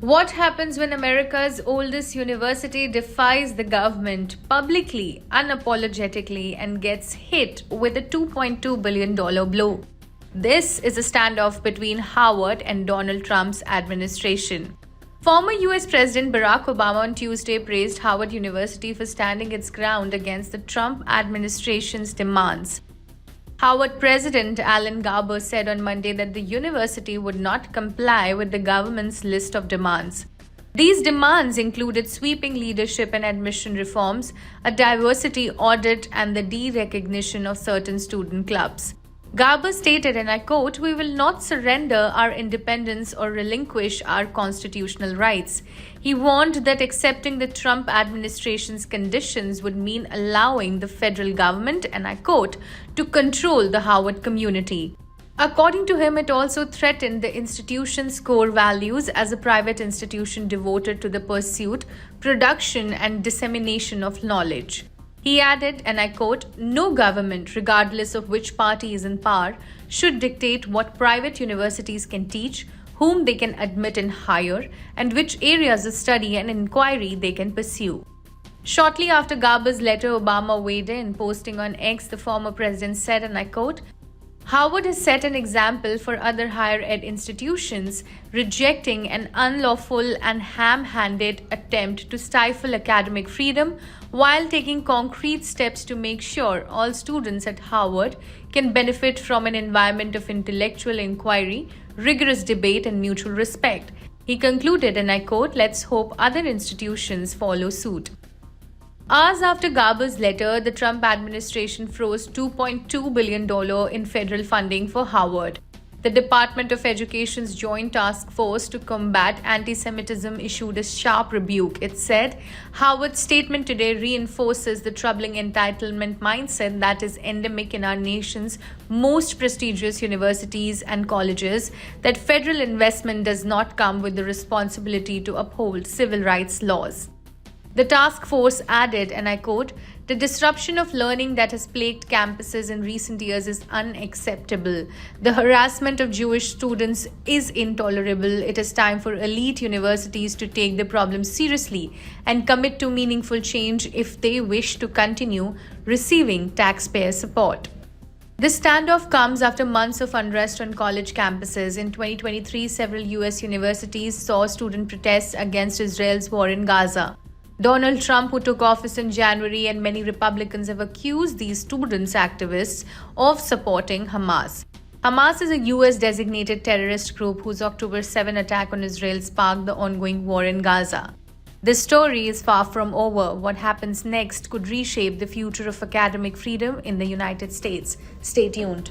What happens when America's oldest university defies the government publicly, unapologetically, and gets hit with a $2.2 billion blow? This is a standoff between Harvard and Donald Trump's administration. Former US President Barack Obama on Tuesday praised Harvard University for standing its ground against the Trump administration's demands. Harvard President Alan Garber said on Monday that the university would not comply with the government's list of demands. These demands included sweeping leadership and admission reforms, a diversity audit, and the derecognition of certain student clubs. Garber stated, and I quote, "We will not surrender our independence or relinquish our constitutional rights." He warned that accepting the Trump administration's conditions would mean allowing the federal government, and I quote, "to control the Harvard community." According to him, it also threatened the institution's core values as a private institution devoted to the pursuit, production, and dissemination of knowledge. He added, and I quote, "No government, regardless of which party is in power, should dictate what private universities can teach, whom they can admit and hire, and which areas of study and inquiry they can pursue." Shortly after Garber's letter, Obama weighed in, posting on X. The former president said, and I quote, "Harvard has set an example for other higher ed institutions, rejecting an unlawful and ham-handed attempt to stifle academic freedom while taking concrete steps to make sure all students at Harvard can benefit from an environment of intellectual inquiry, rigorous debate, and mutual respect." He concluded, and I quote, "Let's hope other institutions follow suit." Hours after Garber's letter, the Trump administration froze $2.2 billion in federal funding for Harvard. The Department of Education's Joint Task Force to Combat Anti-Semitism issued a sharp rebuke. It said, "Harvard's statement today reinforces the troubling entitlement mindset that is endemic in our nation's most prestigious universities and colleges, that federal investment does not come with the responsibility to uphold civil rights laws." The task force added, and I quote, "The disruption of learning that has plagued campuses in recent years is unacceptable. The harassment of Jewish students is intolerable. It is time for elite universities to take the problem seriously and commit to meaningful change if they wish to continue receiving taxpayer support." This standoff comes after months of unrest on college campuses. In 2023, several US universities saw student protests against Israel's war in Gaza. Donald Trump, who took office in January, and many Republicans have accused these students' activists of supporting Hamas. Hamas is a US-designated terrorist group whose October 7 attack on Israel sparked the ongoing war in Gaza. This story is far from over. What happens next could reshape the future of academic freedom in the United States. Stay tuned.